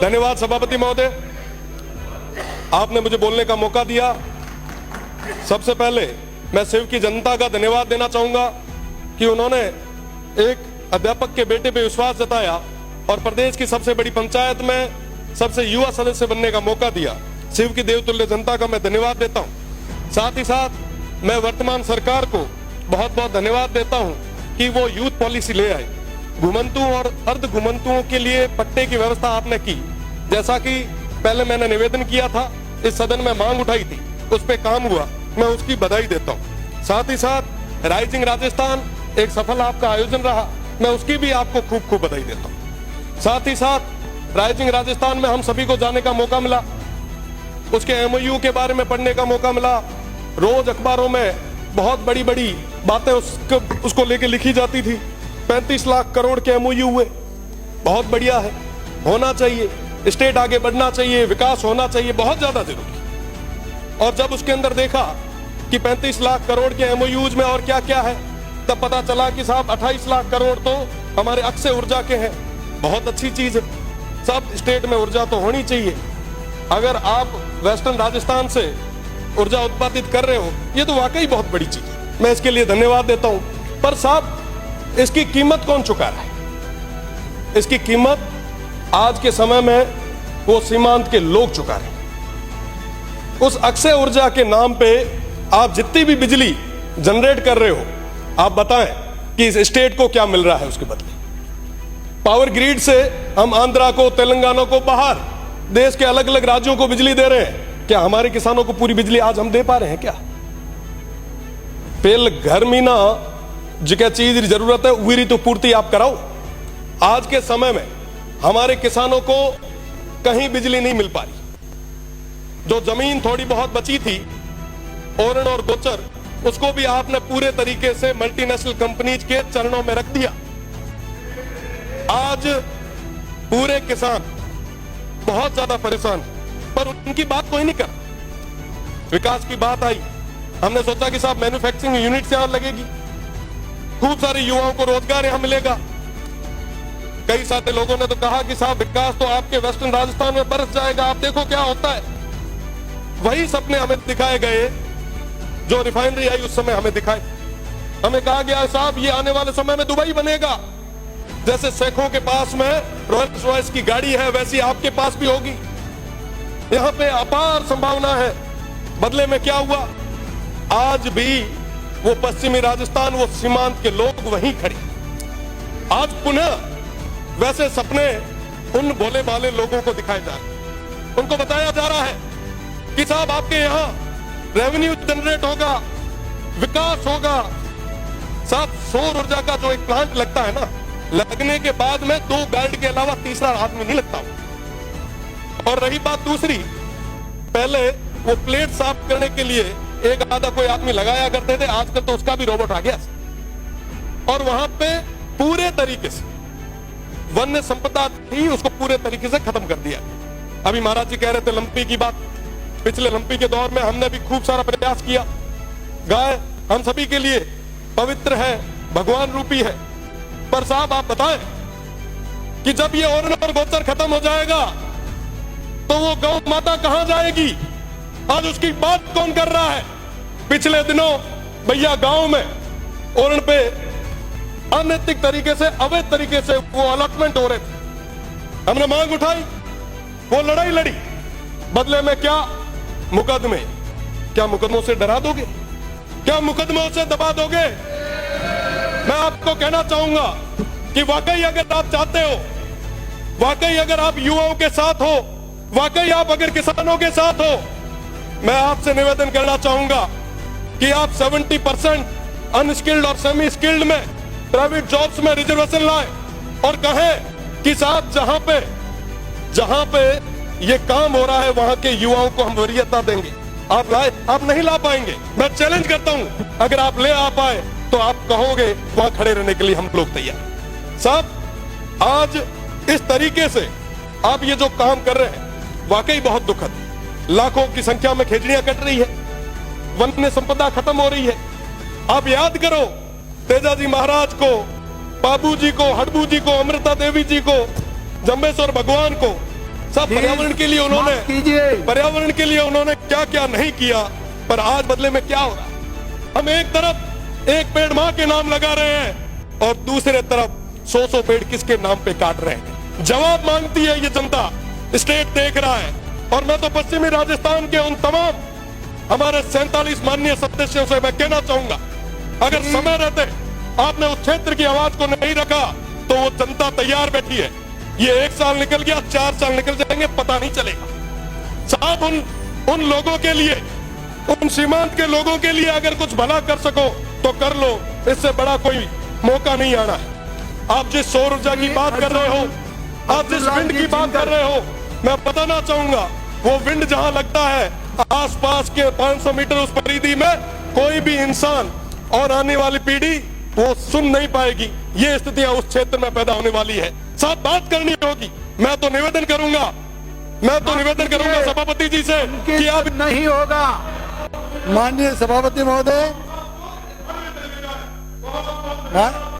धन्यवाद सभापति महोदय, आपने मुझे बोलने का मौका दिया। सबसे पहले मैं शिव की जनता का धन्यवाद देना चाहूंगा कि उन्होंने एक अध्यापक के बेटे पे विश्वास जताया और प्रदेश की सबसे बड़ी पंचायत में सबसे युवा सदस्य बनने का मौका दिया। शिव की देवतुल्य जनता का मैं धन्यवाद देता हूं। साथ ही साथ मैं वर्तमान सरकार को बहुत बहुत धन्यवाद देता हूं कि वो यूथ पॉलिसी ले आए। घुमंतुओं और अर्ध घुमंतुओं के लिए पट्टे की व्यवस्था आपने की, जैसा कि पहले मैंने निवेदन किया था, इस सदन में मांग उठाई थी, उस पर काम हुआ, मैं उसकी बधाई देता हूं। साथ ही साथ राइजिंग राजस्थान एक सफल आपका आयोजन रहा, मैं उसकी भी आपको खूब खूब बधाई देता हूं। साथ ही साथ राइजिंग राजस्थान में हम सभी को जाने का मौका मिला, उसके एमओयू के बारे में पढ़ने का मौका मिला। रोज अखबारों में बहुत बड़ी बड़ी बातें उसको लेके लिखी जाती थी। 35 लाख करोड़ के एमओयू हुए, बहुत बढ़िया है, होना चाहिए, स्टेट आगे बढ़ना चाहिए, विकास होना चाहिए, बहुत ज्यादा जरूरी। और जब उसके अंदर देखा कि 35 लाख करोड़ के एमओयूज में और क्या क्या है, तब पता चला कि साहब 28 लाख करोड़ तो हमारे अक्षय ऊर्जा के हैं। बहुत अच्छी चीज है, सब स्टेट में ऊर्जा तो होनी चाहिए। अगर आप वेस्टर्न राजस्थान से ऊर्जा उत्पादित कर रहे हो, ये तो वाकई बहुत बड़ी चीज है, मैं इसके लिए धन्यवाद देता हूं। पर साहब इसकी कीमत कौन चुका रहा है? इसकी कीमत आज के समय में वो सीमांत के लोग चुका रहे हैं। उस अक्षय ऊर्जा के नाम पे आप जितनी भी बिजली जनरेट कर रहे हो, आप बताएं कि इस स्टेट को क्या मिल रहा है उसके बदले। पावर ग्रिड से हम आंध्रा को, तेलंगाना को, बाहर देश के अलग अलग राज्यों को बिजली दे रहे हैं। क्या हमारे किसानों को पूरी बिजली आज हम दे पा रहे हैं क्या? पेल घर में ना जिका चीज जरूरत है उरी तो पूर्ति आप कराओ। आज के समय में हमारे किसानों को कहीं बिजली नहीं मिल पा रही। जो जमीन थोड़ी बहुत बची थी, ओरण और गोचर, उसको भी आपने पूरे तरीके से मल्टीनेशनल कंपनीज के चरणों में रख दिया। आज पूरे किसान बहुत ज्यादा परेशान, पर उनकी बात कोई नहीं कर। विकास की बात आई, हमने सोचा कि साहब मैन्युफैक्चरिंग यूनिट यहां लगेगी, खूब सारे युवाओं को रोजगार यहां मिलेगा। कई सारे लोगों ने तो कहा कि साहब विकास तो आपके वेस्टर्न राजस्थान में बरस जाएगा, आप देखो क्या होता है। वही सपने हमें दिखाए गए जो रिफाइनरी आई उस समय हमें दिखाए। हमें कहा गया साहब ये आने वाले समय में दुबई बनेगा, जैसे शेखों के पास में रोल्स रॉयस की गाड़ी है वैसी आपके पास भी होगी। यहां पे अपार संभावना है। बदले में क्या हुआ? आज भी वो पश्चिमी राजस्थान, वो सीमांत के लोग वहीं खड़े। आज पुनः वैसे सपने उन भोले भाले लोगों को दिखाए जा रहे, उनको बताया जा रहा है कि साहब आपके यहां रेवेन्यू जनरेट होगा, विकास होगा। साहब सौर ऊर्जा का जो एक प्लांट लगता है ना, लगने के बाद में 2 गार्ड के अलावा तीसरा आदमी नहीं लगता। और रही बात दूसरी, पहले वो प्लेट साफ करने के लिए एक आधा कोई आदमी लगाया करते थे, आजकल तो उसका भी रोबोट आ गया। और वहां पे पूरे तरीके से वन्य संपदा थी, उसको पूरे तरीके से खत्म कर दिया। अभी महाराज जी कह रहे थे लंपी की बात, पिछले लंपी के दौर में हमने भी खूब सारा प्रयास किया। गाय हम सभी के लिए पवित्र है, भगवान रूपी है। पर साहब आप बताएं कि जब ये ओरण और गोचर खत्म हो जाएगा तो वो गौ माता कहां जाएगी? आज उसकी बात कौन कर रहा है? पिछले दिनों भैया गांव में ओरण पे अनैतिक तरीके से, अवैध तरीके से वो अलॉटमेंट हो रहे थे। हमने मांग उठाई, वो लड़ाई लड़ी, बदले में क्या? मुकदमे। क्या मुकदमों से डरा दोगे? क्या मुकदमों से दबा दोगे? मैं आपको कहना चाहूंगा कि वाकई अगर आप चाहते हो, वाकई अगर आप युवाओं के साथ हो, वाकई आप अगर किसानों के साथ हो, मैं आपसे निवेदन करना चाहूंगा कि आप 70% अनस्किल्ड और सेमी स्किल्ड में प्राइवेट जॉब्स में रिजर्वेशन लाए और कहें कि साहब जहां पे ये काम हो रहा है वहां के युवाओं को हम वरीयता देंगे। आप लाए? आप नहीं ला पाएंगे। मैं चैलेंज करता हूं, अगर आप ले आ पाए तो आप कहोगे वहां खड़े रहने के लिए हम लोग तैयार। साहब आज इस तरीके से आप ये जो काम कर रहे हैं वाकई बहुत दुखद है। लाखों की संख्या में खेजड़ियां कट रही है, वन्य संपदा खत्म हो रही है। आप याद करो तेजाजी महाराज को, बाबू जी को, हडबू जी को, अमृता देवी जी को, जंबेश्वर भगवान को, सब पर्यावरण के लिए उन्होंने कीजिए। पर्यावरण के लिए उन्होंने क्या क्या नहीं किया, पर आज बदले में क्या हो रहा है? हम एक तरफ एक पेड़ मां के नाम लगा रहे हैं और दूसरे तरफ 100 पेड़ किसके नाम पे काट रहे हैं। जवाब मांगती है ये जनता, स्टेट देख रहा है। और मैं तो पश्चिमी राजस्थान के उन तमाम हमारे 47 माननीय सदस्यों से मैं कहना चाहूंगा, अगर समय रहते आपने उस क्षेत्र की आवाज को नहीं रखा तो वो जनता तैयार बैठी है। ये 1 साल निकल गया, 4 साल निकल जाएंगे, पता नहीं चलेगा। साहब उन लोगों के लिए, उन सीमांत के लोगों के लिए अगर कुछ भला कर सको तो कर लो, इससे बड़ा कोई मौका नहीं आना है। आप जिस सौर ऊर्जा की बात कर रहे हो, आप जिस विंड की बात कर रहे हो, मैं बताना चाहूंगा वो विंड जहां लगता है आसपास के 500 मीटर उस परिधि में कोई भी इंसान और आने वाली पीढ़ी वो सुन नहीं पाएगी। ये स्थितियां उस क्षेत्र में पैदा होने वाली है। साथ बात करनी होगी। मैं तो निवेदन करूंगा सभापति जी से कि आप नहीं होगा। माननीय सभापति महोदय, हाँ?